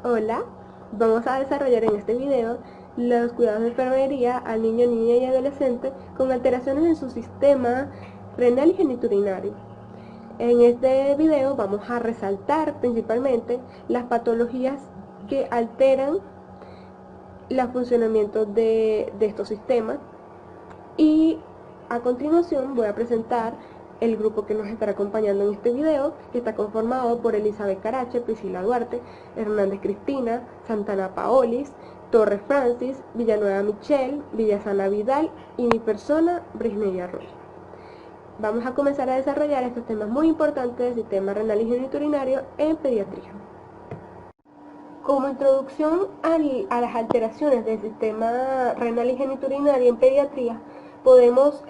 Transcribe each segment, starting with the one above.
Hola, vamos a desarrollar en este video los cuidados de enfermería al niño, niña y adolescente con alteraciones en su sistema renal y genitourinario. En este video vamos a resaltar principalmente las patologías que alteran el funcionamiento de estos sistemas y a continuación voy a presentar el grupo que nos estará acompañando en este video, que está conformado por Elizabeth Carache, Priscila Duarte, Hernández Cristina, Santana Paolis, Torres Francis, Villanueva Michelle, Villasana Vidal y mi persona, Brisney Arroyo. Vamos a comenzar a desarrollar estos temas muy importantes del sistema renal y genitourinario en pediatría. Como introducción a las alteraciones del sistema renal y genitourinario en pediatría, podemos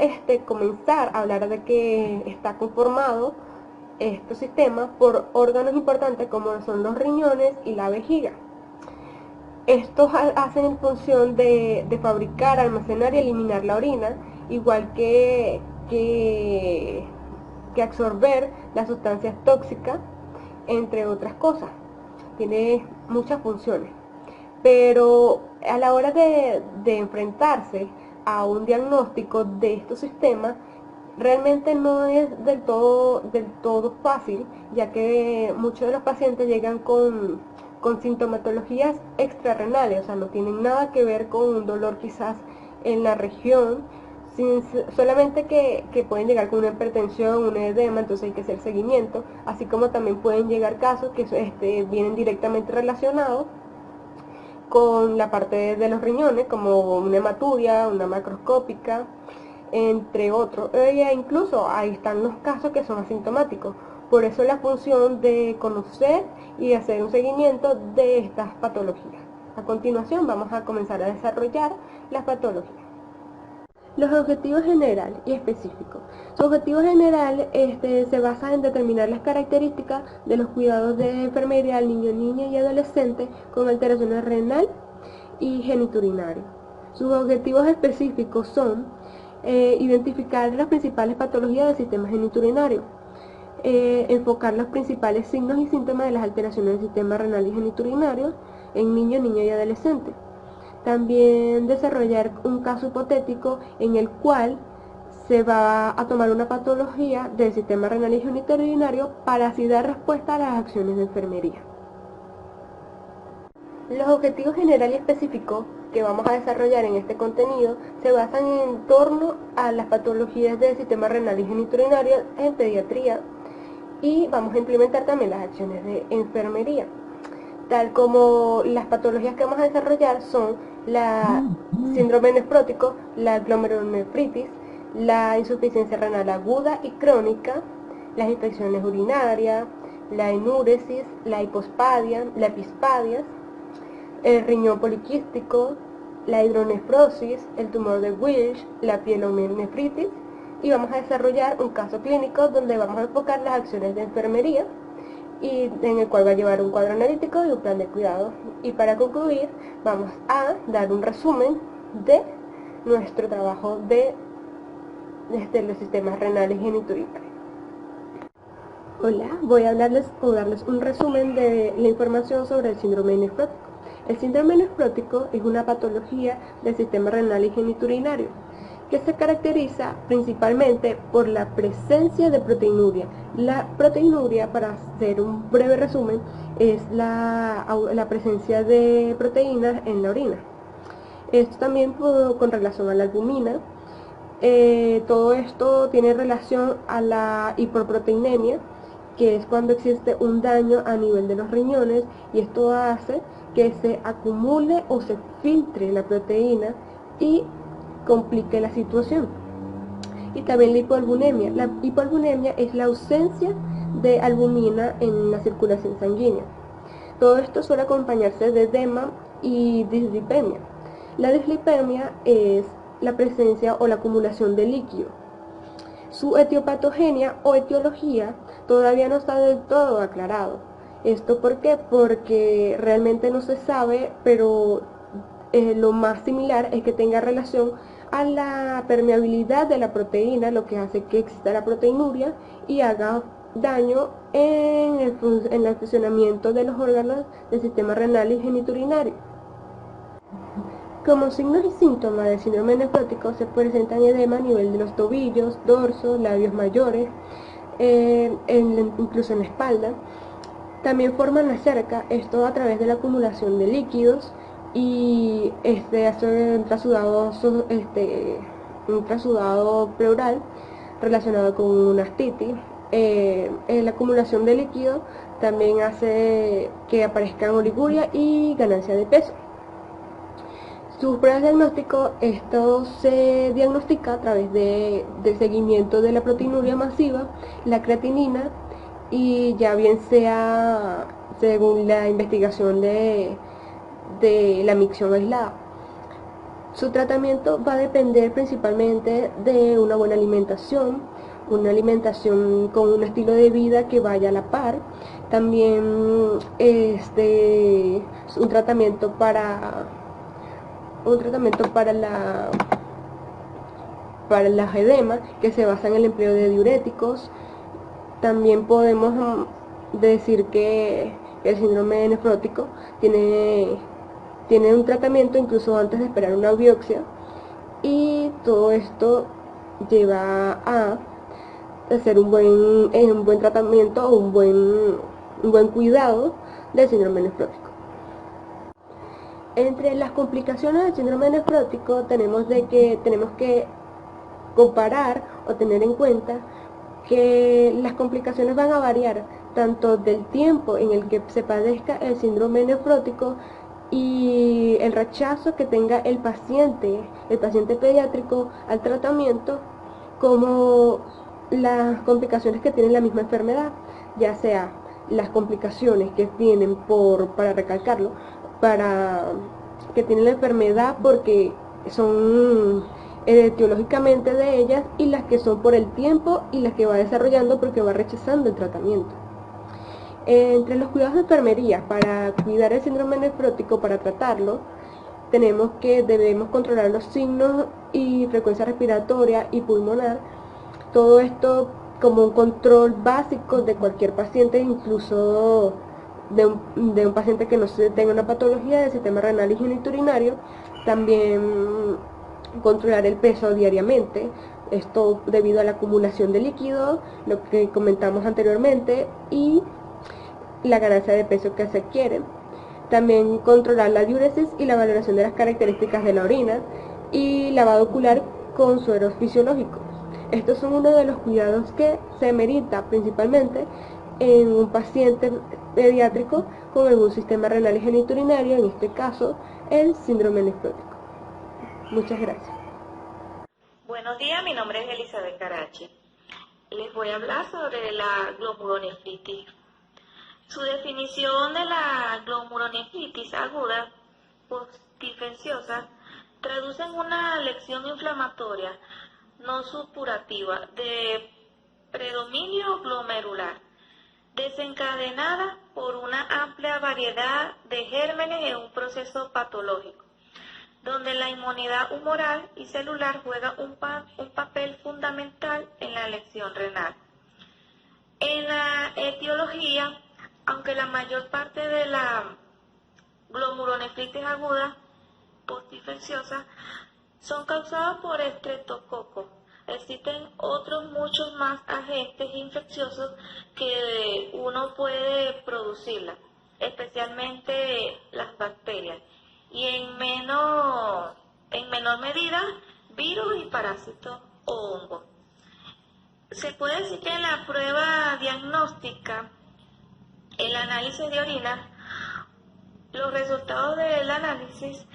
comenzar a hablar de que está conformado este sistema por órganos importantes como son los riñones y la vejiga. Estos hacen función de fabricar, almacenar y eliminar la orina, igual que absorber las sustancias tóxicas, entre otras cosas. Tiene muchas funciones, pero a la hora de enfrentarse a un diagnóstico de estos sistemas, realmente no es del todo fácil, ya que muchos de los pacientes llegan con sintomatologías extrarrenales, o sea, no tienen nada que ver con un dolor quizás en la región, solamente que pueden llegar con una hipertensión, un edema, entonces hay que hacer seguimiento, así como también pueden llegar casos que vienen directamente relacionados con la parte de los riñones, como una hematuria, una macroscópica, entre otros. Incluso ahí están los casos que son asintomáticos. Por eso la función de conocer y hacer un seguimiento de estas patologías. A continuación vamos a comenzar a desarrollar las patologías. Los objetivos general y específicos. Su objetivo general se basa en determinar las características de los cuidados de enfermería al niño, niña y adolescente con alteraciones renal y genitourinario. Sus objetivos específicos son identificar las principales patologías del sistema genitourinario, enfocar los principales signos y síntomas de las alteraciones del sistema renal y genitourinario en niño, niña y adolescente. También desarrollar un caso hipotético en el cual se va a tomar una patología del sistema renal y genitourinario para así dar respuesta a las acciones de enfermería. Los objetivos general y específicos que vamos a desarrollar en este contenido se basan en torno a las patologías del sistema renal y genitourinario en pediatría y vamos a implementar también las acciones de enfermería, tal como las patologías que vamos a desarrollar son la síndrome nefrótico, la glomerulonefritis, la insuficiencia renal aguda y crónica, las infecciones urinarias, la enuresis, la hipospadia, la epispadia, el riñón poliquístico, la hidronefrosis, el tumor de Wills, la pielonefritis, y vamos a desarrollar un caso clínico donde vamos a enfocar las acciones de enfermería y en el cual va a llevar un cuadro analítico y un plan de cuidado. Y para concluir vamos a dar un resumen de nuestro trabajo de los sistemas renales y genitourinarios. Hola, voy a darles un resumen de la información sobre el síndrome nefrótico. El síndrome nefrótico es una patología del sistema renal y genitourinario que se caracteriza principalmente por la presencia de proteinuria. La proteinuria, para hacer un breve resumen, es la presencia de proteínas en la orina. Esto también con relación a la albumina. Todo esto tiene relación a la hiperproteinemia, que es cuando existe un daño a nivel de los riñones y esto hace que se acumule o se filtre la proteína y complique la situación. Y también la hipoalbuminemia. La hipoalbuminemia es la ausencia de albumina en la circulación sanguínea. Todo esto suele acompañarse de edema y dislipemia. La dislipemia es la presencia o la acumulación de líquido. Su etiopatogenia o etiología todavía no está del todo aclarado. ¿Esto por qué? Porque realmente no se sabe, pero lo más similar es que tenga relación a la permeabilidad de la proteína, lo que hace que exista la proteinuria y haga daño en el funcionamiento de los órganos del sistema renal y genitourinario. Como signos y síntomas del síndrome nefrótico se presentan edema a nivel de los tobillos, dorso, labios mayores, incluso en la espalda. También forman la cerca, esto a través de la acumulación de líquidos y hace un trasudado pleural relacionado con una astitis. La acumulación de líquido también hace que aparezcan oliguria y ganancia de peso. Sus pruebas de diagnóstico, esto se diagnostica a través del seguimiento de la proteinuria masiva, la creatinina y ya bien sea según la investigación de la micción aislada. Su tratamiento va a depender principalmente de una buena alimentación con un estilo de vida que vaya a la par, también un tratamiento para las edemas que se basa en el empleo de diuréticos. También podemos decir que el síndrome nefrótico tiene un tratamiento incluso antes de esperar una biopsia, y todo esto lleva a hacer un buen tratamiento o un buen cuidado del síndrome nefrótico. Entre las complicaciones del síndrome nefrótico tenemos que comparar o tener en cuenta que las complicaciones van a variar tanto del tiempo en el que se padezca el síndrome nefrótico y el rechazo que tenga el paciente pediátrico al tratamiento, como las complicaciones que tiene la misma enfermedad, ya sea las complicaciones que tienen para recalcarlo, que tienen la enfermedad porque son etiológicamente de ellas, y las que son por el tiempo y las que va desarrollando porque va rechazando el tratamiento. Entre los cuidados de enfermería para cuidar el síndrome nefrótico, para tratarlo, debemos controlar los signos y frecuencia respiratoria y pulmonar, todo esto como un control básico de cualquier paciente, incluso de un paciente que no tenga una patología del sistema renal y genitourinario. También controlar el peso diariamente, esto debido a la acumulación de líquido, lo que comentamos anteriormente, y la ganancia de peso que se adquiere. También controlar la diuresis y la valoración de las características de la orina, y lavado ocular con suero fisiológico. Estos son uno de los cuidados que se merita principalmente en un paciente pediátrico con algún sistema renal y genitourinario, en este caso el síndrome nefrótico. Muchas gracias. Buenos días, mi nombre es Elizabeth Carachi. Les voy a hablar sobre la glomurunefritis. Su definición de la glomurunefritis aguda postinfecciosa traduce en una lesión inflamatoria no supurativa de predominio glomerular, desencadenada por una amplia variedad de gérmenes en un proceso patológico, donde la inmunidad humoral y celular juega un papel fundamental en la lesión renal. En la etiología, aunque la mayor parte de la glomurunefritis aguda postinfecciosa son causadas por estreptococo, existen otros muchos más agentes infecciosos que uno puede producirla, especialmente las bacterias, y en menor medida virus y parásitos o hongos. Se puede decir que en la prueba diagnóstica, el análisis de orina, los resultados del análisis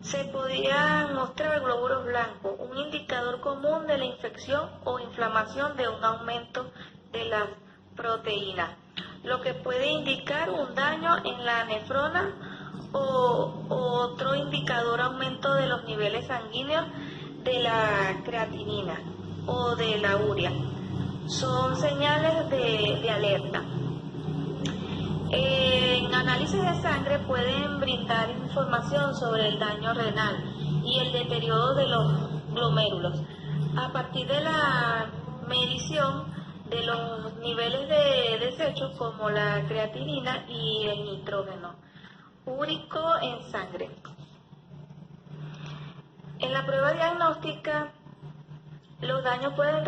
se podían mostrar glóbulos blancos, un indicador común de la infección o inflamación de un aumento de las proteínas, lo que puede indicar un daño en la nefrona o otro indicador aumento de los niveles sanguíneos de la creatinina o de la urea. Son señales de alerta. En análisis de sangre pueden brindar información sobre el daño renal y el deterioro de los glomérulos. A partir de la medición de los niveles de desechos como la creatinina y el nitrógeno úrico en sangre. En la prueba diagnóstica, los daños pueden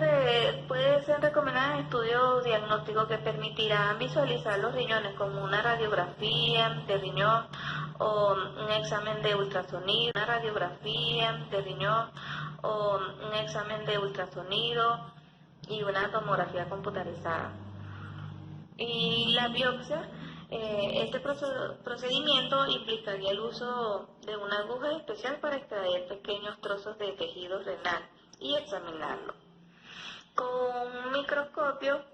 ser recomendados en estudios diagnósticos que permitirán visualizar los riñones como una radiografía de riñón o un examen de ultrasonido, una radiografía de riñón o un examen de ultrasonido y una tomografía computarizada. Y la biopsia, este procedimiento implicaría el uso de una aguja especial para extraer pequeños trozos de tejido renal y examinarlo con un microscopio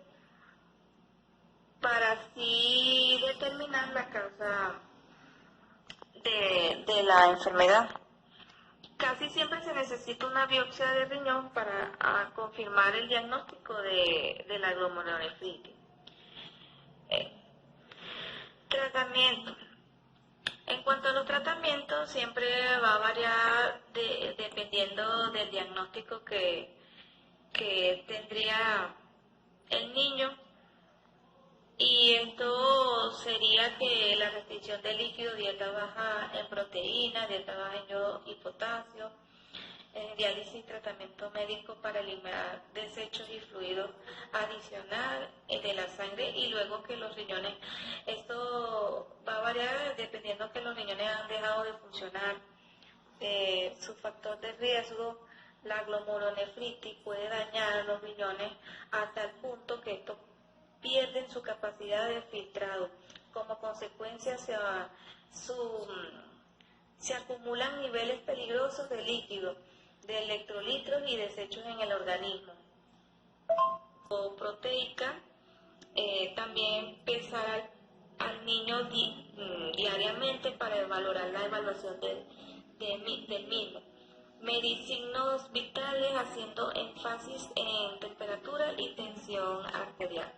para así determinar la causa de la enfermedad. Casi siempre se necesita una biopsia de riñón para confirmar el diagnóstico de la glomerulonefritis. Tratamiento. En cuanto a los tratamientos, siempre va a variar dependiendo del diagnóstico que tendría el niño, y esto sería que la restricción de líquido, dieta baja en proteínas, dieta baja en yodo y potasio, diálisis, tratamiento médico para eliminar desechos y fluidos adicional de la sangre, y luego que los riñones, esto va a variar dependiendo que los riñones han dejado de funcionar. Su factor de riesgo, la glomerulonefritis, puede dañar los riñones hasta el punto que estos pierden su capacidad de filtrado. Como consecuencia se acumulan niveles peligrosos de líquido, de electrolitos y desechos en el organismo. O proteica, también pesar al niño diariamente para valorar la evaluación del mismo. Medir signos vitales haciendo énfasis en temperatura y tensión arterial.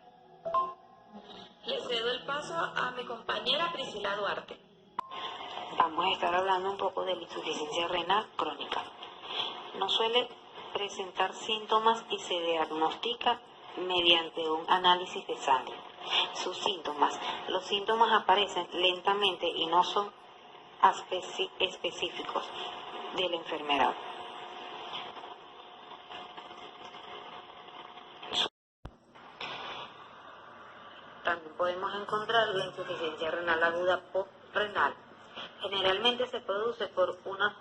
Le cedo el paso a mi compañera Priscila Duarte. Vamos a estar hablando un poco de la insuficiencia renal crónica. No suele presentar síntomas y se diagnostica mediante un análisis de sangre. Sus síntomas. Los síntomas aparecen lentamente y no son específicos de la enfermedad. También podemos encontrar la insuficiencia renal aguda postrenal. Generalmente se produce por una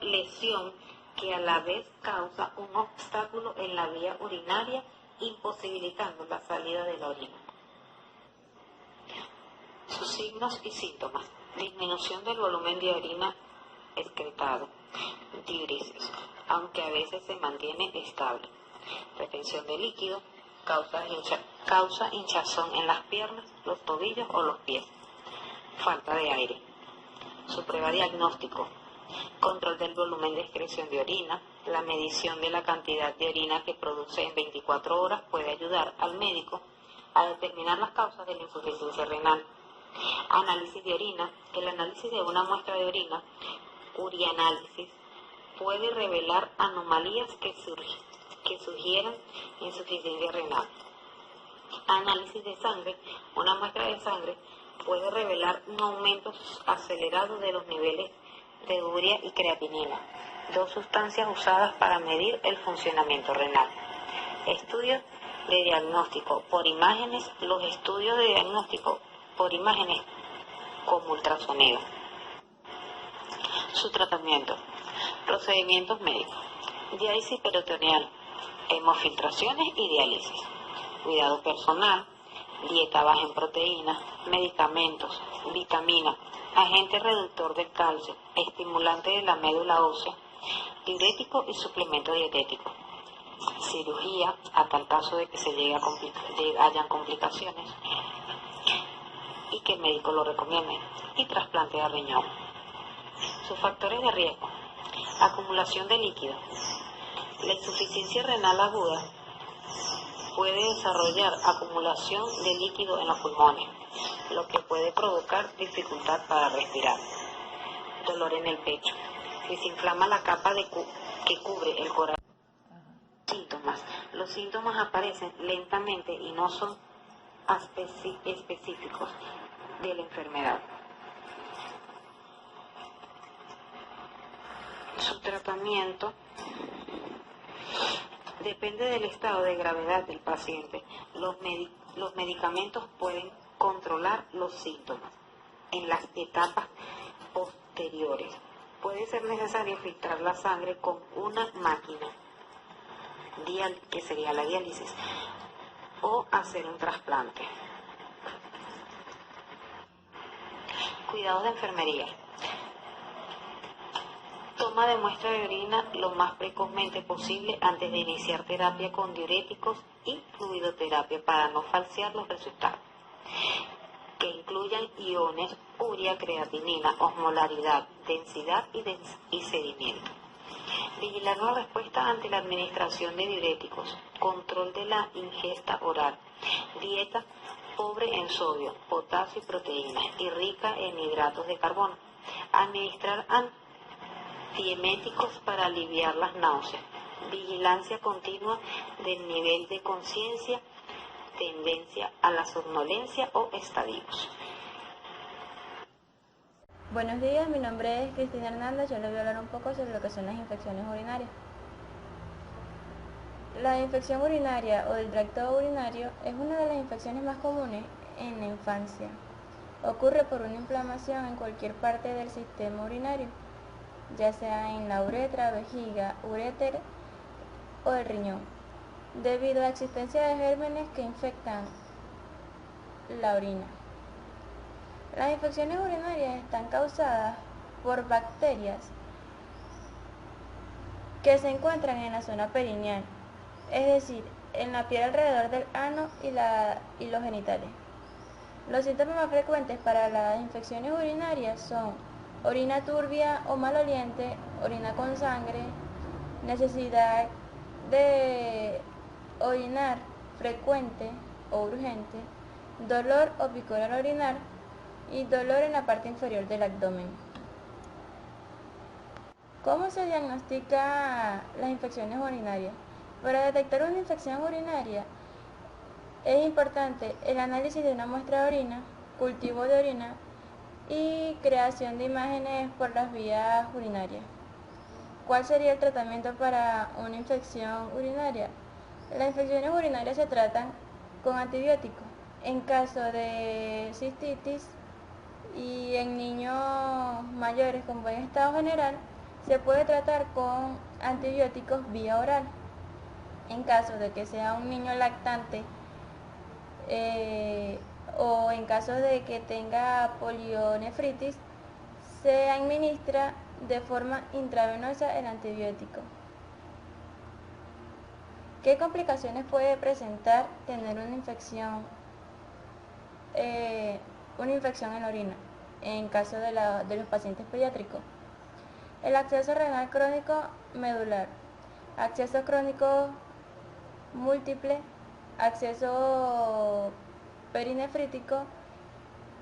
lesión que a la vez causa un obstáculo en la vía urinaria, imposibilitando la salida de la orina. Sus signos y síntomas: disminución del volumen de orina excretado, diuresis, aunque a veces se mantiene estable, retención de líquido, causa hinchazón en las piernas, los tobillos o los pies, falta de aire. Su prueba diagnóstico: control del volumen de excreción de orina. La medición de la cantidad de orina que produce en 24 horas puede ayudar al médico a determinar las causas de la insuficiencia renal. Análisis de orina. El análisis de una muestra de orina, urianálisis, puede revelar anomalías que sugieran insuficiencia renal. Análisis de sangre. Una muestra de sangre puede revelar un aumento acelerado de los niveles de urea y creatinina, dos sustancias usadas para medir el funcionamiento renal. Estudios de diagnóstico por imágenes. Los estudios de diagnóstico por imágenes como ultrasonido. Su tratamiento. Procedimientos médicos: diálisis peritoneal, hemofiltraciones y diálisis. Cuidado personal, dieta baja en proteínas, medicamentos, vitaminas, agente reductor del calcio, estimulante de la médula ósea, diurético y suplemento dietético. Cirugía, a tal caso de que se llegue a hayan complicaciones y que el médico lo recomiende, y trasplante de riñón. Sus factores de riesgo: acumulación de líquido. La insuficiencia renal aguda puede desarrollar acumulación de líquido en los pulmones, lo que puede provocar dificultad para respirar. Dolor en el pecho. Si se inflama la capa que cubre el corazón. Síntomas: Los síntomas aparecen lentamente y no son específicos de la enfermedad. Su tratamiento depende del estado de gravedad del paciente. Los medicamentos pueden controlar los síntomas en las etapas posteriores. Puede ser necesario filtrar la sangre con una máquina, que sería la diálisis, o hacer un trasplante. Cuidados de enfermería. Toma de muestra de orina lo más precozmente posible antes de iniciar terapia con diuréticos y fluidoterapia para no falsear los resultados, que incluyan iones, urea, creatinina, osmolaridad, densidad y sedimento. Vigilar la respuesta ante la administración de diuréticos, control de la ingesta oral, dieta pobre en sodio, potasio y proteínas y rica en hidratos de carbono. Administrar antieméticos para aliviar las náuseas. Vigilancia continua del nivel de conciencia, tendencia a la somnolencia o estadios. Buenos días, mi nombre es Cristina Hernández. Yo les voy a hablar un poco sobre lo que son las infecciones urinarias. La infección urinaria o del tracto urinario es una de las infecciones más comunes en la infancia. Ocurre por una inflamación en cualquier parte del sistema urinario, ya sea en la uretra, vejiga, uréter o el riñón, debido a la existencia de gérmenes que infectan la orina. Las infecciones urinarias están causadas por bacterias que se encuentran en la zona perineal, es decir, en la piel alrededor del ano y los genitales. Los síntomas más frecuentes para las infecciones urinarias son orina turbia o maloliente, orina con sangre, necesidad de orinar frecuente o urgente, dolor o picor al orinar y dolor en la parte inferior del abdomen. ¿Cómo se diagnostica las infecciones urinarias? Para detectar una infección urinaria es importante el análisis de una muestra de orina, cultivo de orina y creación de imágenes por las vías urinarias. ¿Cuál sería el tratamiento para una infección urinaria? Las infecciones urinarias se tratan con antibióticos. En caso de cistitis y en niños mayores con buen estado general, se puede tratar con antibióticos vía oral. En caso de que sea un niño lactante o en caso de que tenga polionefritis, se administra de forma intravenosa el antibiótico. ¿Qué complicaciones puede presentar tener una infección en la orina en caso de los pacientes pediátricos? El acceso renal crónico medular, acceso crónico múltiple, acceso perinefrítico,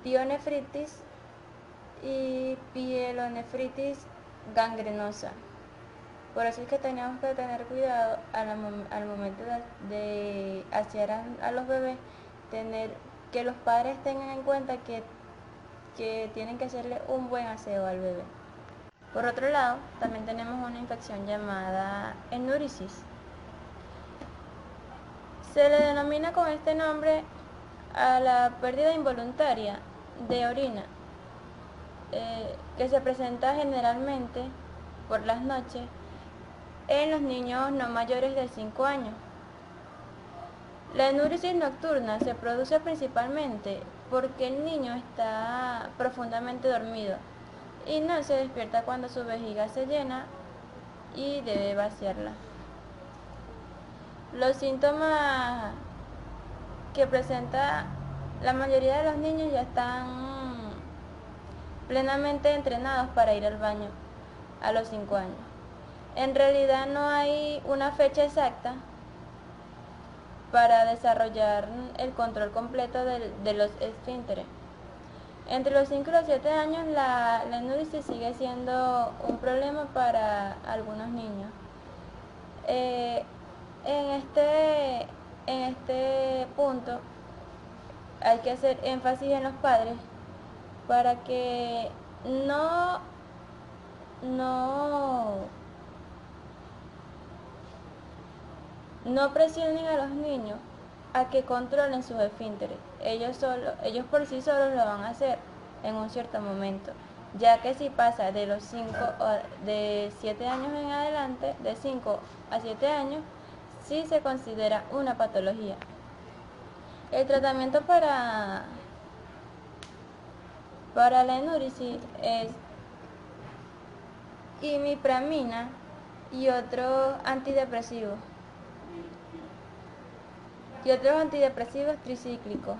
pionefritis y pielonefritis gangrenosa. Por eso es que tenemos que tener cuidado al momento de asear a los bebés, que los padres tengan en cuenta que tienen que hacerle un buen aseo al bebé. Por otro lado, también tenemos una infección llamada enúrisis. Se le denomina con este nombre a la pérdida involuntaria de orina, que se presenta generalmente por las noches en los niños no mayores de 5 años. La enúrisis nocturna se produce principalmente porque el niño está profundamente dormido y no se despierta cuando su vejiga se llena y debe vaciarla. Los síntomas que presenta la mayoría de los niños ya están plenamente entrenados para ir al baño a los 5 años. En realidad no hay una fecha exacta para desarrollar el control completo de los esfínteres. Entre los 5 y los 7 años la enúrisis sigue siendo un problema para algunos niños. En este punto hay que hacer énfasis en los padres para que no, no, no presionen a los niños a que controlen sus esfínteres. Ellos por sí solos lo van a hacer en un cierto momento, ya que si pasa de los 7 años en adelante, de 5 a 7 años, sí se considera una patología. El tratamiento para la enúrisis es imipramina y otros antidepresivos tricíclicos.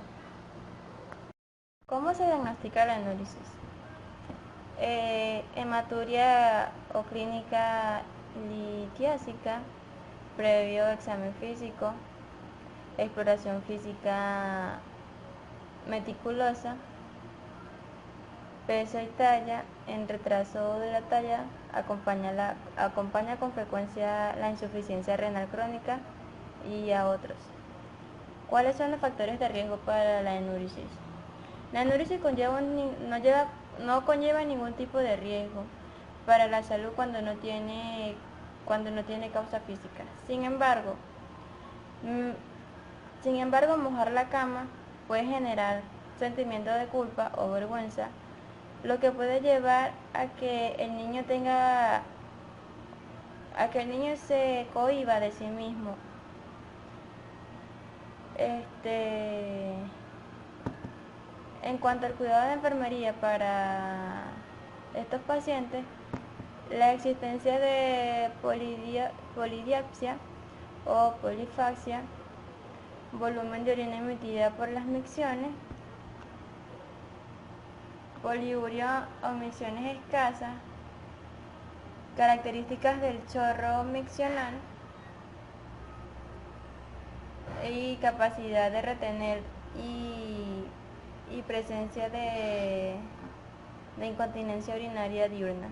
¿Cómo se diagnostica la enúrisis? Hematuria o clínica litiásica, previo examen físico, exploración física meticulosa, peso y talla. En retraso de la talla acompaña con frecuencia la insuficiencia renal crónica y a otros. ¿Cuáles son los factores de riesgo para la enúrisis? La enúrisis no conlleva ningún tipo de riesgo para la salud cuando no tiene causa física. Sin embargo, mojar la cama puede generar sentimiento de culpa o vergüenza, lo que puede llevar a que el niño se cohíba de sí mismo. En cuanto al cuidado de enfermería para estos pacientes, la existencia de polidiapsia o polifaxia, volumen de orina emitida por las micciones, poliuria o micciones escasas, características del chorro miccional y capacidad de retener y presencia de incontinencia urinaria diurna.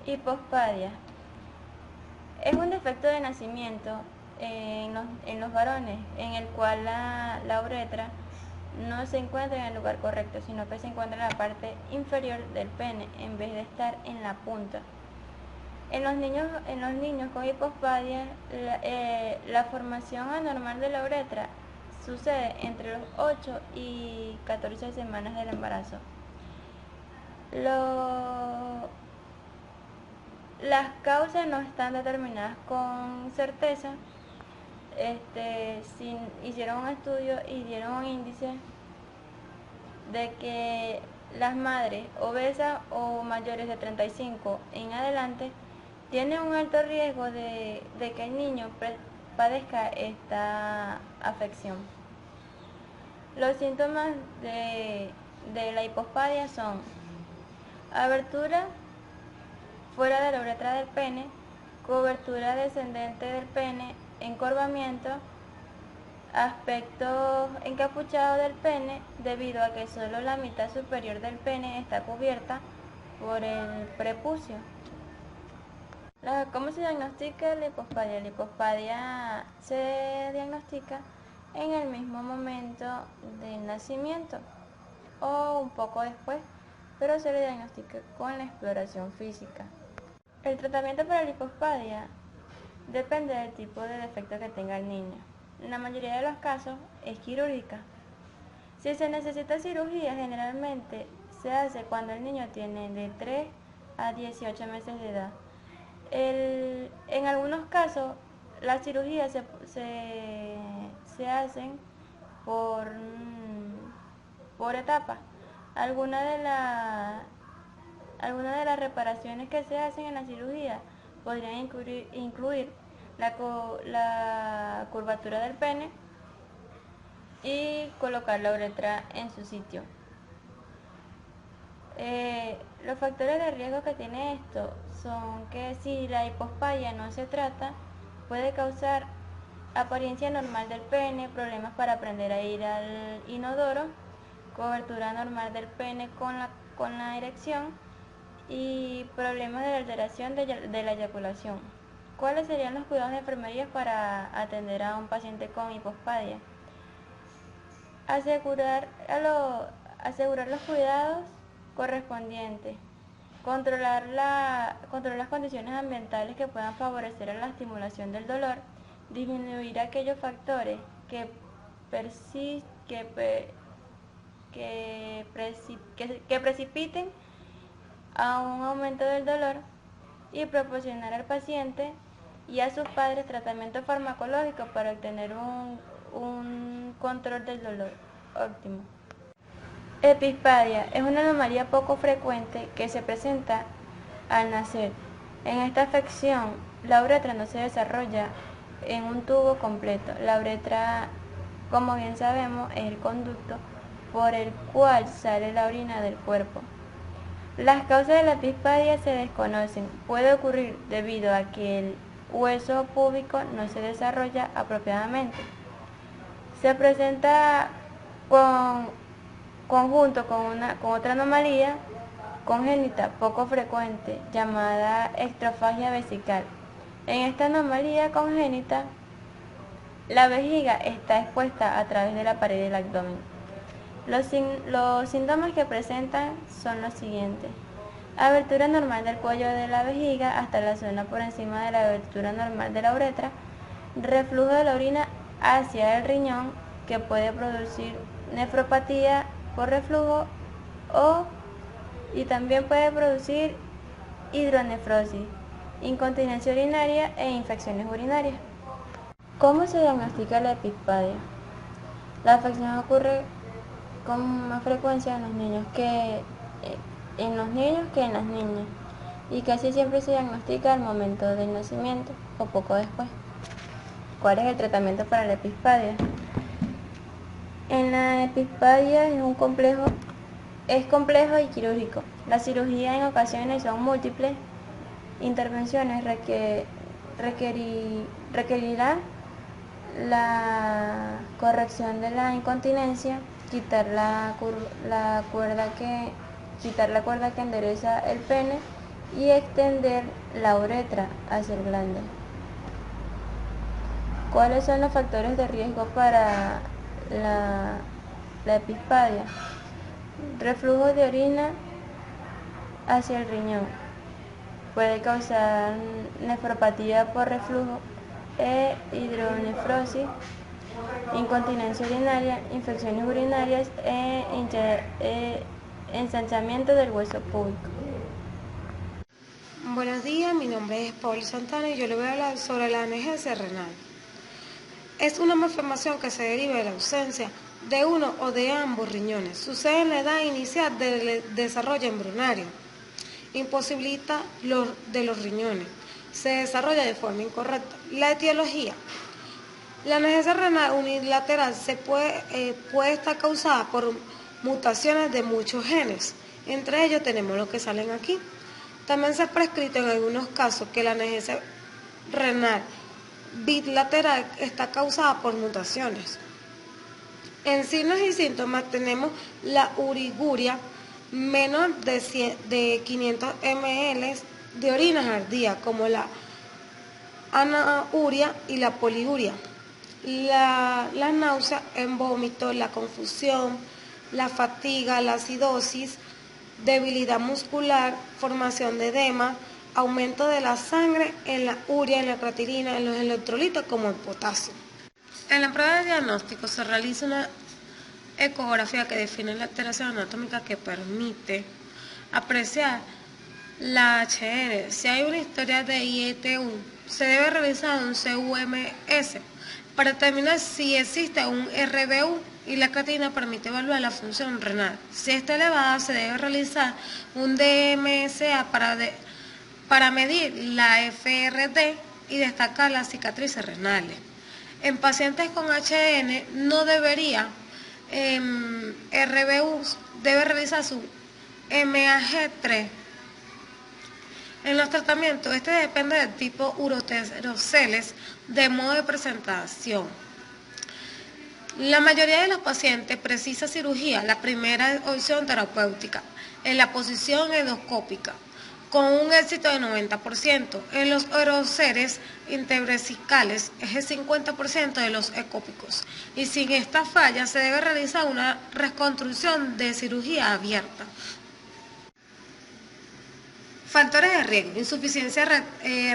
Hipospadia es un defecto de nacimiento en los varones, en el cual la uretra no se encuentra en el lugar correcto, sino que se encuentra en la parte inferior del pene en vez de estar en la punta. En los niños con hipospadia, la formación anormal de la uretra sucede entre los 8 y 14 semanas del embarazo. Las causas no están determinadas con certeza. Hicieron un estudio y dieron un índice de que las madres obesas o mayores de 35 en adelante tienen un alto riesgo de que el niño padezca esta afección. Los síntomas de la hipospadia son abertura fuera de la uretra del pene, cobertura descendente del pene, encorvamiento, aspecto encapuchado del pene debido a que solo la mitad superior del pene está cubierta por el prepucio. ¿Cómo se diagnostica la hipospadia? La hipospadia se diagnostica en el mismo momento del nacimiento o un poco después, pero se le diagnostica con la exploración física. El tratamiento para la hipospadia depende del tipo de defecto que tenga el niño. En la mayoría de los casos es quirúrgica. Si se necesita cirugía, generalmente se hace cuando el niño tiene de 3 a 18 meses de edad. En algunos casos, las cirugías se hacen por etapas. Algunas de las reparaciones que se hacen en la cirugía podrían incluir la curvatura del pene y colocar la uretra en su sitio. Los factores de riesgo que tiene esto son que si la hipospadia no se trata, puede causar apariencia normal del pene, problemas para aprender a ir al inodoro, cobertura normal del pene con la erección y problemas de alteración de la eyaculación. ¿Cuáles serían los cuidados de enfermería para atender a un paciente con hipospadia? Asegurar los cuidados correspondientes, controlar las condiciones ambientales que puedan favorecer a la estimulación del dolor, disminuir aquellos factores que precipiten a un aumento del dolor y proporcionar al paciente y a sus padres tratamiento farmacológico para obtener un control del dolor óptimo. Epispadia es una anomalía poco frecuente que se presenta al nacer. En esta afección, la uretra no se desarrolla en un tubo completo. La uretra, como bien sabemos, es el conducto por el cual sale la orina del cuerpo. Las causas de la epispadia se desconocen. Puede ocurrir debido a que el hueso púbico no se desarrolla apropiadamente. Se presenta conjunto con otra anomalía congénita poco frecuente llamada ectrofagia vesical. En esta anomalía congénita, la vejiga está expuesta a través de la pared del abdomen. Los síntomas que presentan son los siguientes: abertura normal del cuello de la vejiga hasta la zona por encima de la abertura normal de la uretra, reflujo de la orina hacia el riñón que puede producir nefropatía por reflujo y también puede producir hidronefrosis, incontinencia urinaria e infecciones urinarias. ¿Cómo se diagnostica la epispadia? La afección ocurre con más frecuencia en los niños que en las niñas y casi siempre se diagnostica al momento del nacimiento o poco después. ¿Cuál es el tratamiento para la epispadia? En la epispadia es complejo y quirúrgico. La cirugía en ocasiones son múltiples intervenciones, requerirá la corrección de la incontinencia, quitar la cuerda que endereza el pene y extender la uretra hacia el glande. ¿Cuáles son los factores de riesgo para la epispadia? Reflujo de orina hacia el riñón. Puede causar nefropatía por reflujo e hidronefrosis, incontinencia urinaria, infecciones urinarias e ensanchamiento del hueso púbico. Buenos días, mi nombre es Paul Santana y yo le voy a hablar sobre la anegesia renal. Es una malformación que se deriva de la ausencia de uno o de ambos riñones. Sucede en la edad inicial del desarrollo embrionario. Imposibilita de los riñones. Se desarrolla de forma incorrecta. La etiología. La anegesia renal unilateral puede estar causada por mutaciones de muchos genes. Entre ellos tenemos los que salen aquí. También se ha prescrito en algunos casos que la anegesia renal bilateral está causada por mutaciones. En signos y síntomas tenemos la uriguria menor de 500 ml de orinas al día, como la anuria y la poliuria. La náusea en vómito, la confusión, la fatiga, la acidosis, debilidad muscular, formación de edema, aumento de la sangre en la urea, en la creatinina, en los electrolitos como el potasio. En la prueba de diagnóstico se realiza una ecografía que define la alteración anatómica que permite apreciar la HN. Si hay una historia de IETU, se debe realizar un CUMS para determinar si existe un RBU y la creatinina permite evaluar la función renal. Si está elevada, se debe realizar un DMSA para medir la FRD y destacar las cicatrices renales. En pacientes con HN no debería RBU, debe realizar su MAG3. En los tratamientos, este depende del tipo uroteroceles, de modo de presentación. La mayoría de los pacientes precisa cirugía, la primera opción terapéutica, en la posición endoscópica. con un éxito de 90%. En los oroceres intervesicales es el 50% de los ectópicos. Y sin esta falla se debe realizar una reconstrucción de cirugía abierta. Factores de riesgo: insuficiencia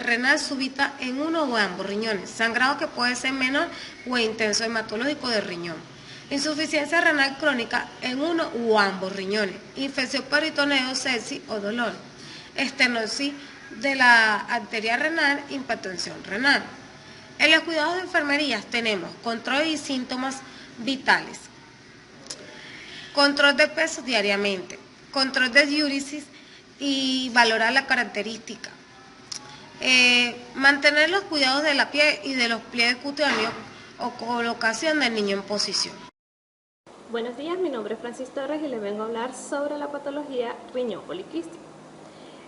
renal súbita en uno o ambos riñones, sangrado que puede ser menor o intenso hematológico del riñón, insuficiencia renal crónica en uno u ambos riñones, infección peritoneo, sepsis o dolor, estenosis de la arteria renal, hipertensión renal. En los cuidados de enfermería tenemos control y síntomas vitales, control de peso diariamente, control de diúresis y valorar la característica. Mantener los cuidados de la piel y de los pliegues cutáneos o colocación del niño en posición. Buenos días, mi nombre es Francis Torres y les vengo a hablar sobre la patología riñón poliquístico.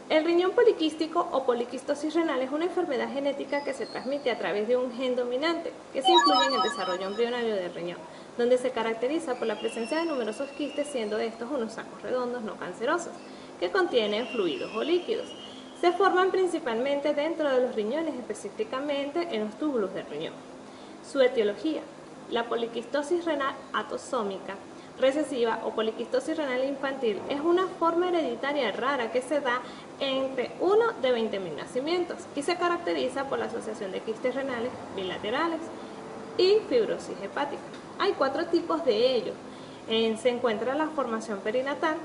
El riñón poliquístico o poliquistosis renal es una enfermedad genética que se transmite a través de un gen dominante que se influye en el desarrollo embrionario del riñón, donde se caracteriza por la presencia de numerosos quistes, siendo estos unos sacos redondos no cancerosos, que contienen fluidos o líquidos. Se forman principalmente dentro de los riñones, específicamente en los túbulos del riñón. Su etiología: la poliquistosis renal autosómica recesiva o poliquistosis renal infantil es una forma hereditaria rara que se da entre 1 de 20.000 nacimientos y se caracteriza por la asociación de quistes renales bilaterales y fibrosis hepática. Hay 4 tipos de ellos. Se encuentra la formación perinatal,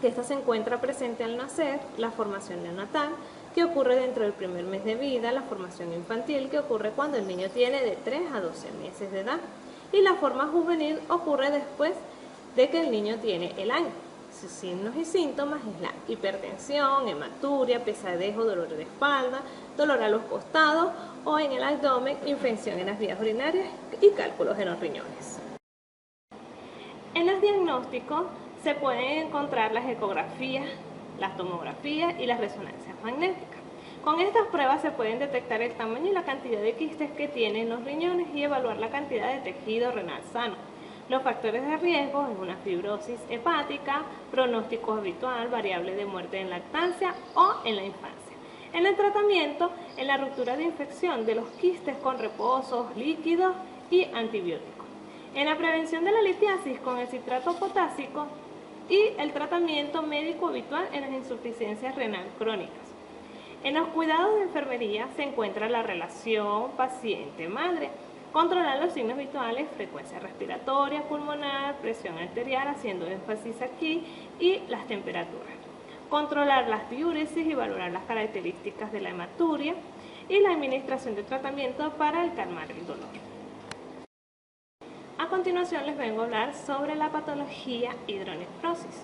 que esta se encuentra presente al nacer, la formación neonatal, que ocurre dentro del primer mes de vida, la formación infantil, que ocurre cuando el niño tiene de 3 a 12 meses de edad, y la forma juvenil ocurre después de que el niño tiene el año. Sus signos y síntomas es la hipertensión, hematuria, pesadez o dolor de espalda, dolor a los costados o en el abdomen, infección en las vías urinarias y cálculos en los riñones. En los diagnósticos se pueden encontrar las ecografías, las tomografías y las resonancias magnéticas. Con estas pruebas se pueden detectar el tamaño y la cantidad de quistes que tienen los riñones y evaluar la cantidad de tejido renal sano. Los factores de riesgo es una fibrosis hepática, pronóstico habitual, variable de muerte en lactancia o en la infancia. En el tratamiento, en la ruptura de infección de los quistes con reposos líquidos y antibióticos. En la prevención de la litiasis con el citrato potásico y el tratamiento médico habitual en las insuficiencias renal crónicas. En los cuidados de enfermería se encuentra la relación paciente-madre, controlar los signos visuales, frecuencia respiratoria, pulmonar, presión arterial, haciendo énfasis aquí, y las temperaturas. Controlar las diúresis y valorar las características de la hematuria y la administración de tratamiento para calmar el dolor. A continuación les vengo a hablar sobre la patología hidronefrosis,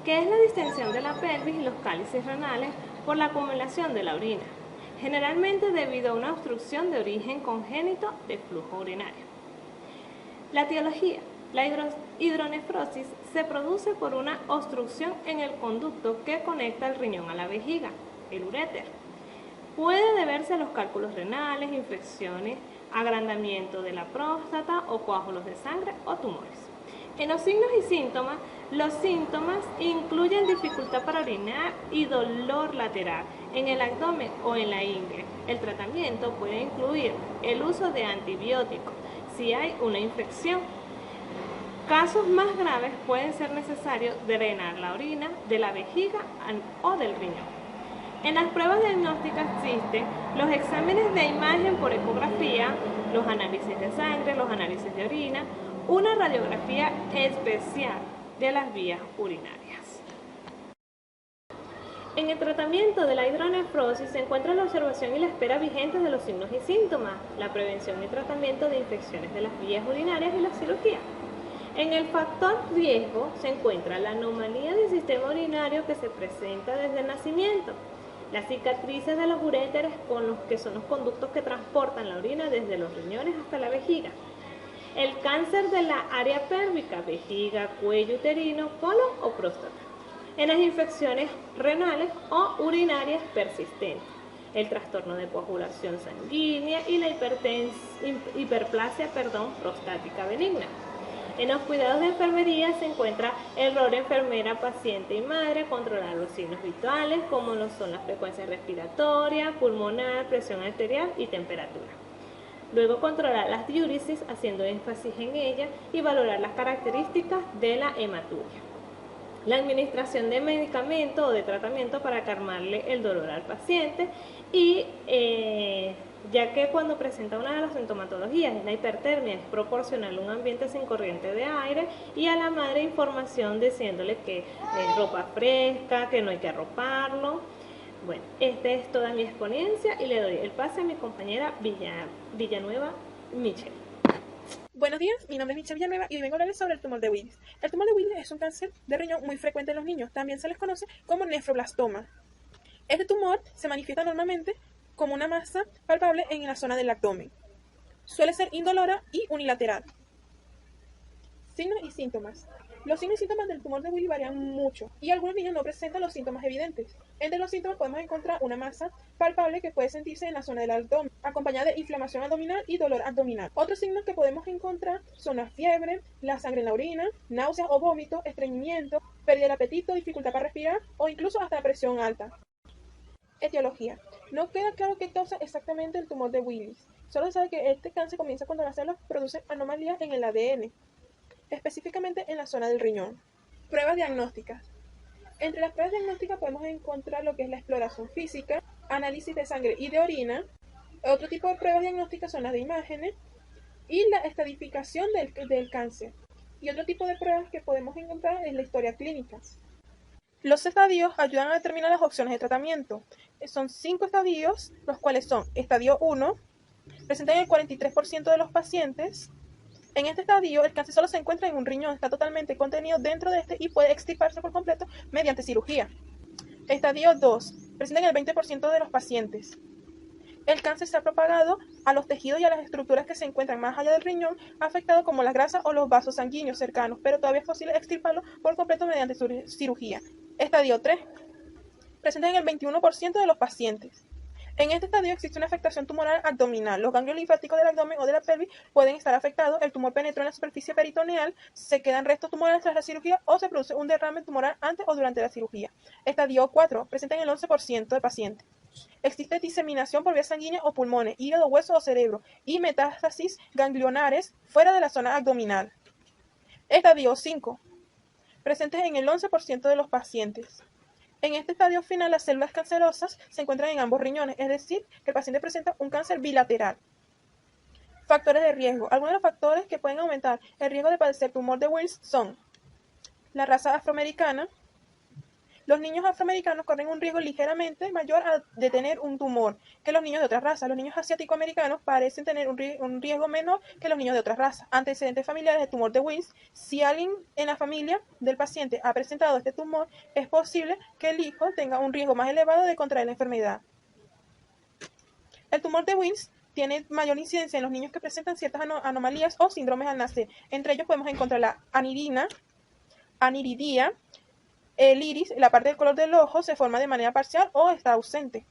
que es la distensión de la pelvis y los cálices renales por la acumulación de la orina, generalmente debido a una obstrucción de origen congénito de flujo urinario. La etiología: la hidronefrosis se produce por una obstrucción en el conducto que conecta el riñón a la vejiga, el uréter. Puede deberse a los cálculos renales, infecciones, agrandamiento de la próstata o coágulos de sangre o tumores. En los signos y síntomas, los síntomas incluyen dificultad para orinar y dolor lateral en el abdomen o en la ingle. El tratamiento puede incluir el uso de antibióticos si hay una infección. Casos más graves pueden ser necesarios drenar la orina de la vejiga o del riñón. En las pruebas diagnósticas existen los exámenes de imagen por ecografía, los análisis de sangre, los análisis de orina, una radiografía especial de las vías urinarias. En el tratamiento de la hidronefrosis se encuentra la observación y la espera vigentes de los signos y síntomas, la prevención y tratamiento de infecciones de las vías urinarias y la cirugía. En el factor riesgo se encuentra la anomalía del sistema urinario que se presenta desde el nacimiento, las cicatrices de los uréteres con los que son los conductos que transportan la orina desde los riñones hasta la vejiga, el cáncer de la área pélvica, vejiga, cuello uterino, colon o próstata, en las infecciones renales o urinarias persistentes, el trastorno de coagulación sanguínea y la hiperplasia prostática benigna. En los cuidados de enfermería se encuentra el rol enfermera, paciente y madre, controlar los signos vitales como lo son las frecuencias respiratorias, pulmonar, presión arterial y temperatura. Luego controlar las diúresis haciendo énfasis en ella y valorar las características de la hematuria. La administración de medicamento o de tratamiento para calmarle el dolor al paciente y ya que cuando presenta una de las sintomatologías es la hipertermia, es proporcionarle un ambiente sin corriente de aire y a la madre información diciéndole que ropa fresca, que no hay que arroparlo. Bueno, esta es toda mi experiencia y le doy el pase a mi compañera Villanueva Michelle. Buenos días, mi nombre es Michelle Villanueva y hoy vengo a hablarles sobre el tumor de Willis. El tumor de Willis es un cáncer de riñón muy frecuente en los niños, también se les conoce como nefroblastoma. Este tumor se manifiesta normalmente como una masa palpable en la zona del abdomen. Suele ser indolora y unilateral. Signos y síntomas. Los signos y síntomas del tumor de Willis varían mucho y algunos niños no presentan los síntomas evidentes. Entre los síntomas podemos encontrar una masa palpable que puede sentirse en la zona del abdomen, acompañada de inflamación abdominal y dolor abdominal. Otros signos que podemos encontrar son la fiebre, la sangre en la orina, náuseas o vómitos, estreñimiento, pérdida del apetito, dificultad para respirar o incluso hasta la presión alta. Etiología. No queda claro qué causa exactamente el tumor de Willis. Solo se sabe que este cáncer comienza cuando las células producen anomalías en el ADN, específicamente en la zona del riñón. Pruebas diagnósticas. Entre las pruebas diagnósticas podemos encontrar lo que es la exploración física, análisis de sangre y de orina. Otro tipo de pruebas diagnósticas son las de imágenes y la estadificación del cáncer. Y otro tipo de pruebas que podemos encontrar es la historia clínica. Los estadios ayudan a determinar las opciones de tratamiento. Son 5 estadios, los cuales son estadio 1, presentan el 43% de los pacientes. En este estadio, el cáncer solo se encuentra en un riñón, está totalmente contenido dentro de este y puede extirparse por completo mediante cirugía. Estadio 2, presentan el 20% de los pacientes. El cáncer se ha propagado a los tejidos y a las estructuras que se encuentran más allá del riñón, afectados como las grasas o los vasos sanguíneos cercanos, pero todavía es posible extirparlo por completo mediante cirugía. Estadio 3, presentan el 21% de los pacientes. En este estadio existe una afectación tumoral abdominal. Los ganglios linfáticos del abdomen o de la pelvis pueden estar afectados, el tumor penetró en la superficie peritoneal, se quedan restos tumorales tras la cirugía o se produce un derrame tumoral antes o durante la cirugía. Estadio 4, presentan el 11% de pacientes. Existe diseminación por vía sanguínea o pulmones, hígado, hueso o cerebro y metástasis ganglionares fuera de la zona abdominal. Estadio 5, presentes en el 11% de los pacientes. En este estadio final, las células cancerosas se encuentran en ambos riñones, es decir, que el paciente presenta un cáncer bilateral. Factores de riesgo. Algunos de los factores que pueden aumentar el riesgo de padecer tumor de Willis son la raza afroamericana. Los niños afroamericanos corren un riesgo ligeramente mayor de tener un tumor que los niños de otras razas. Los niños asiático-americanos parecen tener un riesgo menor que los niños de otras razas. Antecedentes familiares de tumor de Willis. Si alguien en la familia del paciente ha presentado este tumor, es posible que el hijo tenga un riesgo más elevado de contraer la enfermedad. El tumor de Willis tiene mayor incidencia en los niños que presentan ciertas anomalías o síndromes al nacer. Entre ellos podemos encontrar la aniridia. El iris, la parte del color del ojo, se forma de manera parcial o está ausente.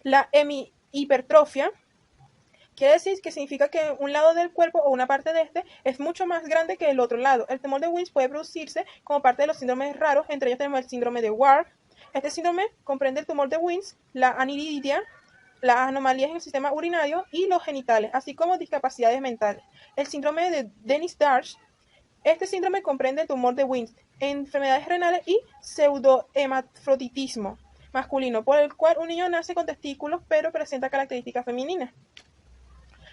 La hemihipertrofia quiere decir que significa que un lado del cuerpo o una parte de este es mucho más grande que el otro lado. El tumor de Willis puede producirse como parte de los síndromes raros, entre ellos tenemos el síndrome de Ward. Este síndrome comprende el tumor de Willis, la aniridia, las anomalías en el sistema urinario y los genitales, así como discapacidades mentales. El síndrome de Dennis-Darch. Este síndrome comprende el tumor de Willis, enfermedades renales y pseudohermafroditismo masculino, por el cual un niño nace con testículos pero presenta características femeninas.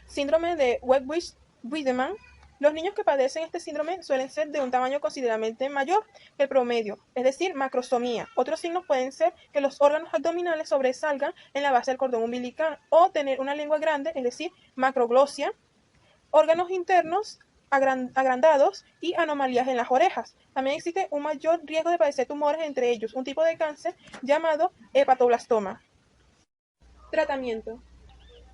Síndrome de Wedwig-Wiedemann. Los niños que padecen este síndrome suelen ser de un tamaño considerablemente mayor que el promedio, es decir, macrosomía. Otros signos pueden ser que los órganos abdominales sobresalgan en la base del cordón umbilical o tener una lengua grande, es decir, macroglosia, órganos internos agrandados y anomalías en las orejas. También existe un mayor riesgo de padecer tumores, entre ellos un tipo de cáncer llamado hepatoblastoma. Tratamiento.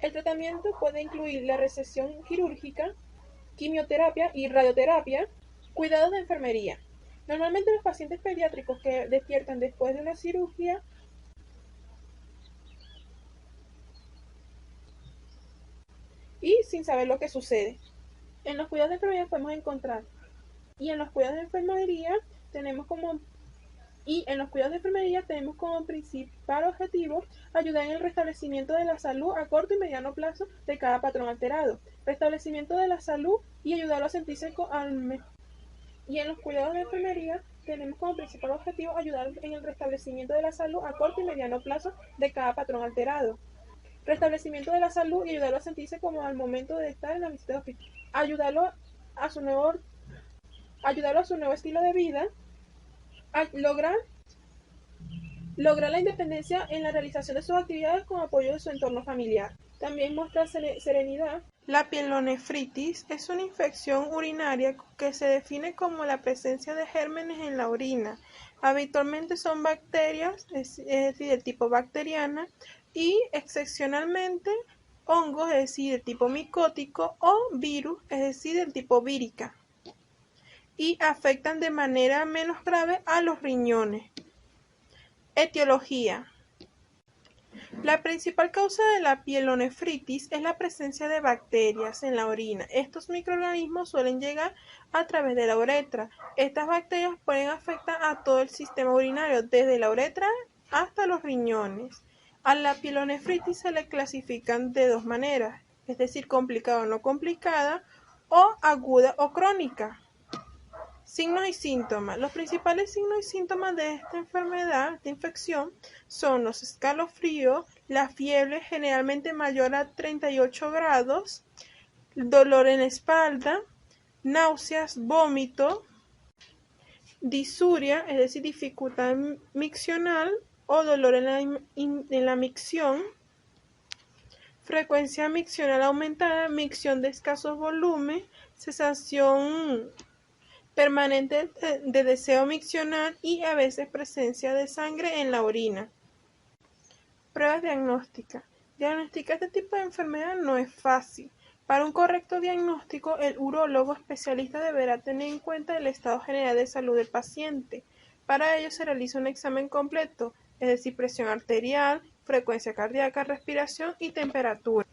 El tratamiento puede incluir la resección quirúrgica, quimioterapia y radioterapia, cuidados de enfermería. Normalmente los pacientes pediátricos que despiertan después de una cirugía y sin saber lo que sucede. En los cuidados de enfermería podemos encontrar, y en los cuidados de enfermería tenemos como principal objetivo ayudar en el restablecimiento de la salud a corto y mediano plazo de cada patrón alterado. Restablecimiento de la salud y ayudarlo a sentirse Y en los cuidados de enfermería tenemos como principal objetivo ayudar en el restablecimiento de la salud a corto y mediano plazo de cada patrón alterado. Restablecimiento de la salud y ayudarlo a sentirse como al momento de estar en la visita de hospital. Ayudarlo a su nuevo estilo de vida, a lograr la independencia en la realización de sus actividades con apoyo de su entorno familiar. También muestra serenidad. La pielonefritis es una infección urinaria que se define como la presencia de gérmenes en la orina. Habitualmente son bacterias, es decir, del tipo bacteriana, y excepcionalmente hongos, es decir, del tipo micótico, o virus, es decir, del tipo vírica, y afectan de manera menos grave a los riñones. Etiología. La principal causa de la pielonefritis es la presencia de bacterias en la orina. Estos microorganismos suelen llegar a través de la uretra. Estas bacterias pueden afectar a todo el sistema urinario, desde la uretra hasta los riñones. A la pielonefritis se le clasifican de dos maneras, es decir, complicada o no complicada, o aguda o crónica. Signos y síntomas. Los principales signos y síntomas de esta enfermedad, de infección, son los escalofríos, la fiebre generalmente mayor a 38 grados, dolor en la espalda, náuseas, vómito, disuria, es decir, dificultad miccional o dolor en la micción, frecuencia miccional aumentada, micción de escasos volumen, sensación permanente de deseo miccional y a veces presencia de sangre en la orina. Pruebas diagnósticas. Diagnosticar este tipo de enfermedad no es fácil. Para un correcto diagnóstico, el urólogo especialista deberá tener en cuenta el estado general de salud del paciente. Para ello se realiza un examen completo, es decir, presión arterial, frecuencia cardíaca, respiración y temperatura.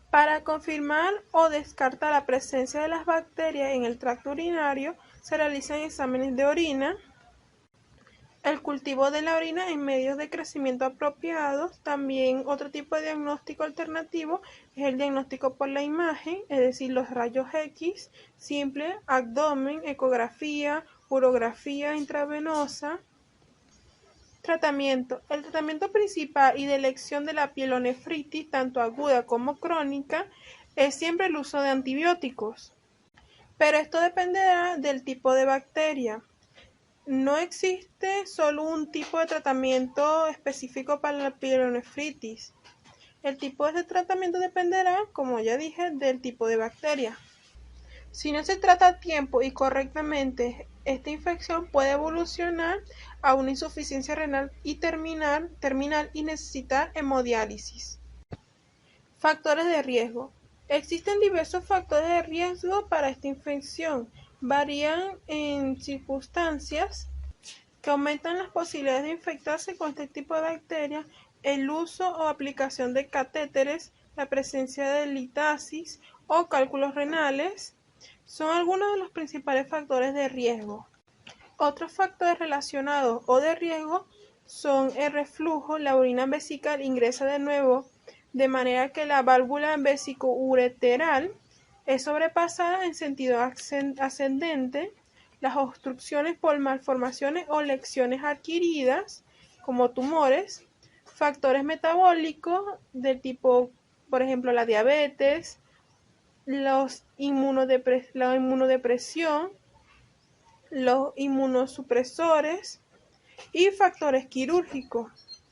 Para confirmar o descartar la presencia de las bacterias en el tracto urinario, se realizan exámenes de orina, el cultivo de la orina en medios de crecimiento apropiados. También otro tipo de diagnóstico alternativo es el diagnóstico por la imagen, es decir, los rayos X, simple, abdomen, ecografía, urografía intravenosa. Tratamiento. El tratamiento principal y de elección de la pielonefritis, tanto aguda como crónica, es siempre el uso de antibióticos. Pero esto dependerá del tipo de bacteria. No existe solo un tipo de tratamiento específico para la pielonefritis. El tipo de tratamiento dependerá, como ya dije, del tipo de bacteria. Si no se trata a tiempo y correctamente, esta infección puede evolucionar a una insuficiencia renal y terminal y necesitar hemodiálisis. Factores de riesgo. Existen diversos factores de riesgo para esta infección. Varían en circunstancias que aumentan las posibilidades de infectarse con este tipo de bacterias, el uso o aplicación de catéteres, la presencia de litasis o cálculos renales, son algunos de los principales factores de riesgo. Otros factores relacionados o de riesgo son el reflujo, la orina vesical ingresa de nuevo, de manera que la válvula vesicoureteral es sobrepasada en sentido ascendente, las obstrucciones por malformaciones o lesiones adquiridas, como tumores, factores metabólicos del tipo, por ejemplo, la diabetes, la inmunodepresión, los inmunosupresores y factores quirúrgicos.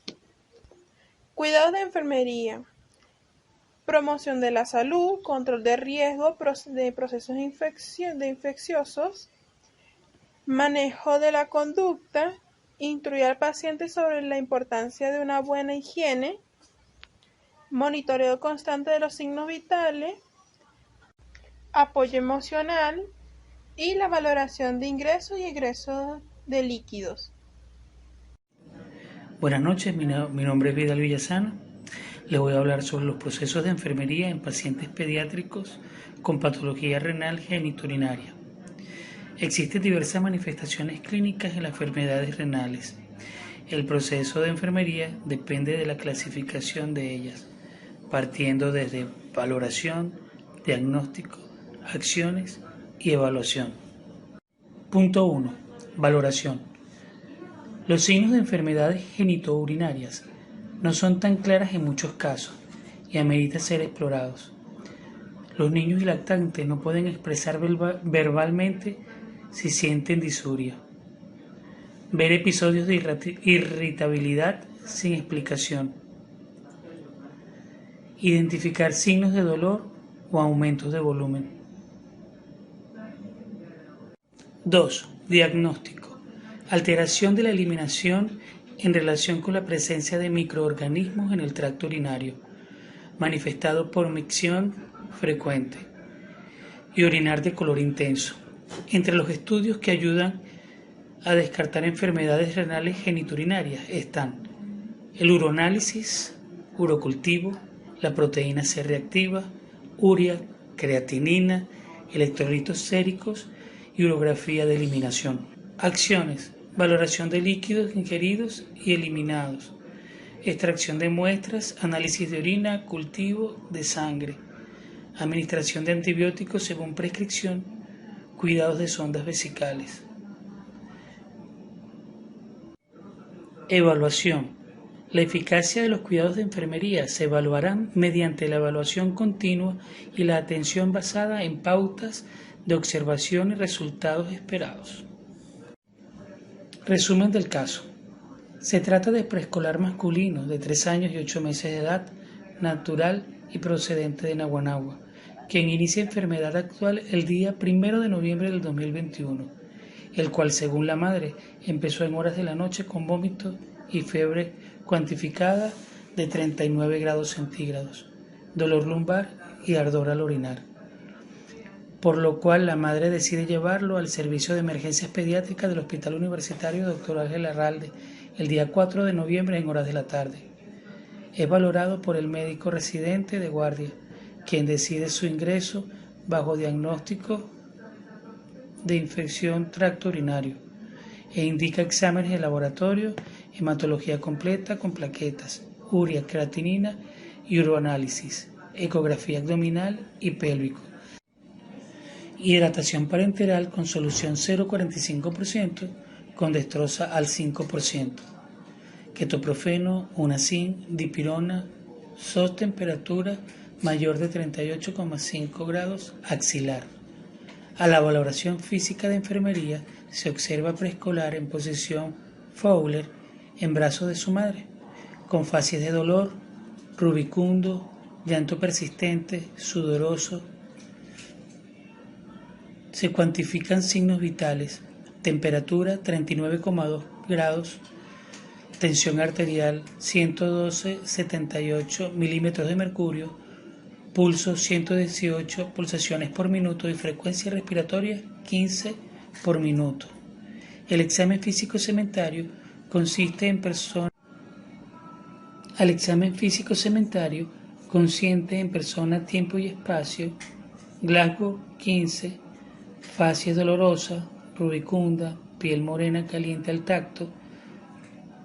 Cuidados de enfermería. Promoción de la salud, control de riesgo de procesos infecciosos, manejo de la conducta, instruir al paciente sobre la importancia de una buena higiene, monitoreo constante de los signos vitales, apoyo emocional y la valoración de ingresos y egresos de líquidos. Buenas noches, mi nombre es Vidal Villasana. Les voy a hablar sobre los procesos de enfermería en pacientes pediátricos con patología renal genitourinaria. Existen diversas manifestaciones clínicas en las enfermedades renales. El proceso de enfermería depende de la clasificación de ellas, partiendo desde valoración, diagnóstico, acciones y evaluación. Punto 1. Valoración. Los signos de enfermedades genitourinarias no son tan claras en muchos casos y ameritan ser explorados. Los niños y lactantes no pueden expresar verbalmente si sienten disuria. Ver episodios de irritabilidad sin explicación. Identificar signos de dolor o aumentos de volumen. 2. Diagnóstico. Alteración de la eliminación en relación con la presencia de microorganismos en el tracto urinario, manifestado por micción frecuente y orinar de color intenso. Entre los estudios que ayudan a descartar enfermedades renales geniturinarias están el uroanálisis, urocultivo, la proteína C reactiva, urea, creatinina, electrolitos séricos y urografía de eliminación. Acciones: valoración de líquidos ingeridos y eliminados, extracción de muestras, análisis de orina, cultivo de sangre, administración de antibióticos según prescripción, cuidados de sondas vesicales. Evaluación. La eficacia de los cuidados de enfermería se evaluarán mediante la evaluación continua y la atención basada en pautas de observación y resultados esperados. Resumen del caso. Se trata de preescolar masculino de 3 años y 8 meses de edad, natural y procedente de Naguanagua, quien inicia enfermedad actual el día 1 de noviembre del 2021, el cual, según la madre, empezó en horas de la noche con vómito y fiebre cuantificada de 39 grados centígrados, dolor lumbar y ardor al orinar, por lo cual la madre decide llevarlo al servicio de emergencias pediátricas del Hospital Universitario Dr. Ángel Larralde el día 4 de noviembre en horas de la tarde. Es valorado por el médico residente de guardia, quien decide su ingreso bajo diagnóstico de infección tracto urinario e indica exámenes de laboratorio, hematología completa con plaquetas, urea, creatinina y uroanálisis, ecografía abdominal y pélvico. Hidratación parenteral con solución 0,45% con dextrosa al 5%. Ketoprofeno, unacin, dipirona, SOS temperatura mayor de 38,5 grados axilar. A la valoración física de enfermería se observa preescolar en posición Fowler en brazos de su madre, con facies de dolor, rubicundo, llanto persistente, sudoroso. Se cuantifican signos vitales: temperatura 39,2 grados, tensión arterial 112/78 milímetros de mercurio, pulso 118 pulsaciones por minuto y frecuencia respiratoria 15 por minuto. El examen físico sementario consiste en persona, tiempo y espacio, Glasgow 15, facies dolorosa, rubicunda, piel morena caliente al tacto,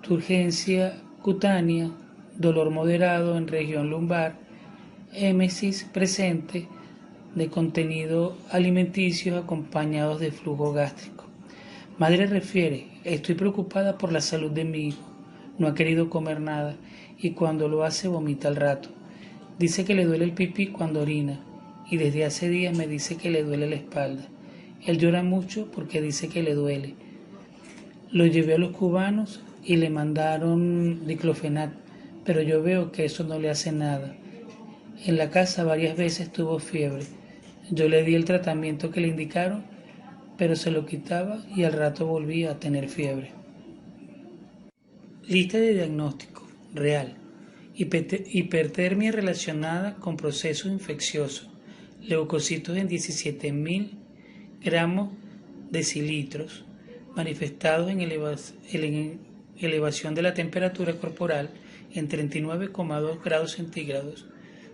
turgencia cutánea, dolor moderado en región lumbar, émesis presente de contenido alimenticio acompañados de flujo gástrico. Madre refiere: estoy preocupada por la salud de mi hijo, no ha querido comer nada y cuando lo hace vomita al rato. Dice que le duele el pipí cuando orina y desde hace días me dice que le duele la espalda. Él llora mucho porque dice que le duele. Lo llevé a los cubanos y le mandaron diclofenac, pero yo veo que eso no le hace nada. En la casa varias veces tuvo fiebre. Yo le di el tratamiento que le indicaron, pero se lo quitaba y al rato volvía a tener fiebre. Lista de diagnóstico real: hipertermia relacionada con procesos infecciosos, leucocitos en 17.000 gramos decilitros, manifestados en elevación de la temperatura corporal en 39,2 grados centígrados,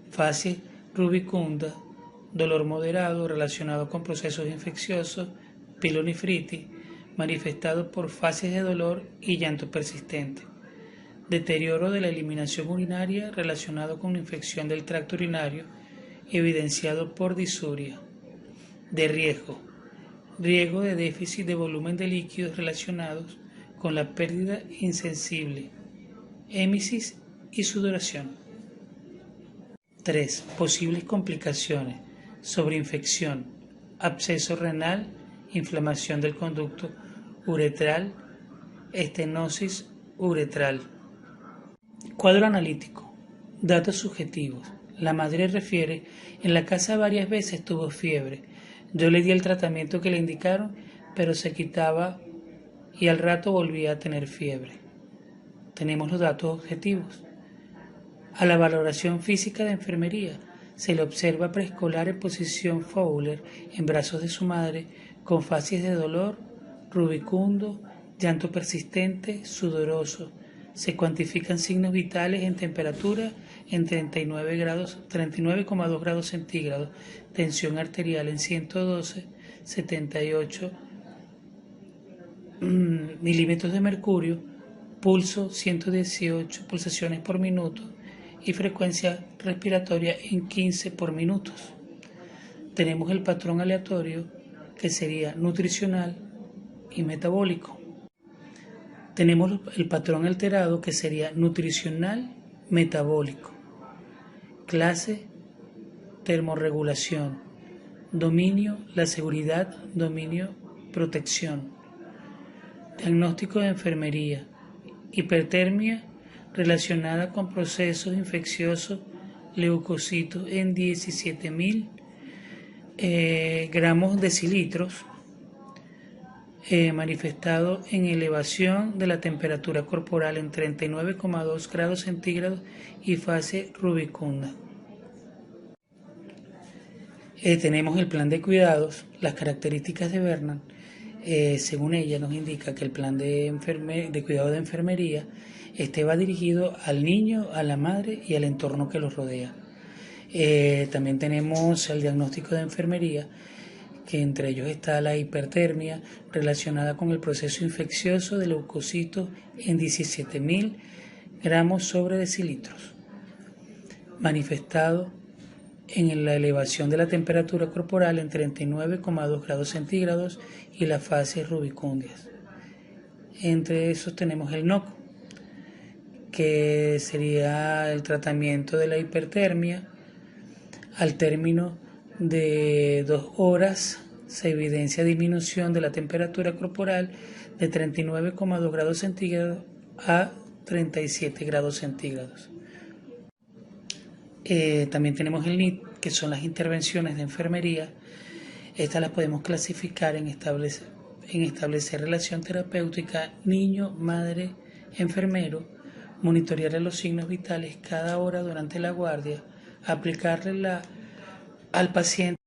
fase rubicunda, dolor moderado relacionado con procesos infecciosos, pielonefritis, manifestado por fases de dolor y llanto persistente. Deterioro de la eliminación urinaria relacionado con la infección del tracto urinario, evidenciado por disuria. De riesgo de déficit de volumen de líquidos relacionados con la pérdida insensible, émesis y sudoración. 3. Posibles complicaciones: sobreinfección, absceso renal, inflamación del conducto uretral, estenosis uretral. Cuadro analítico. Datos subjetivos. La madre refiere: en la casa varias veces tuvo fiebre. Yo le di el tratamiento que le indicaron, pero se quitaba y al rato volvía a tener fiebre. Tenemos los datos objetivos. A la valoración física de enfermería se le observa preescolar en posición Fowler en brazos de su madre, con facies de dolor, rubicundo, llanto persistente, sudoroso. Se cuantifican signos vitales en temperatura en 39,2 grados centígrados, tensión arterial en 112, 78 milímetros de mercurio, pulso 118 pulsaciones por minuto y frecuencia respiratoria en 15 por minutos. Tenemos el patrón aleatorio, que sería nutricional y metabólico. Tenemos el patrón alterado, que sería nutricional metabólico. Clase: termorregulación. Dominio: la seguridad, dominio, protección. Diagnóstico de enfermería: hipertermia relacionada con procesos infecciosos, leucocitos en 17.000 gramos decilitros, manifestado en elevación de la temperatura corporal en 39,2 grados centígrados y fase rubicunda. Tenemos el plan de cuidados. Las características de Bernard, según ella, nos indica que el plan de cuidado de enfermería va dirigido al niño, a la madre y al entorno que los rodea. También tenemos el diagnóstico de enfermería, que entre ellos está la hipertermia relacionada con el proceso infeccioso de leucocitos en 17.000 gramos sobre decilitros, manifestado en la elevación de la temperatura corporal en 39,2 grados centígrados y las fases rubicundias. Entre esos tenemos el NOC, que sería el tratamiento de la hipertermia. Al término de 2 horas se evidencia disminución de la temperatura corporal de 39,2 grados centígrados a 37 grados centígrados. También tenemos el NIT, que son las intervenciones de enfermería. Estas las podemos clasificar en establecer relación terapéutica niño, madre, enfermero, monitorearle los signos vitales cada hora durante la guardia, aplicarle al paciente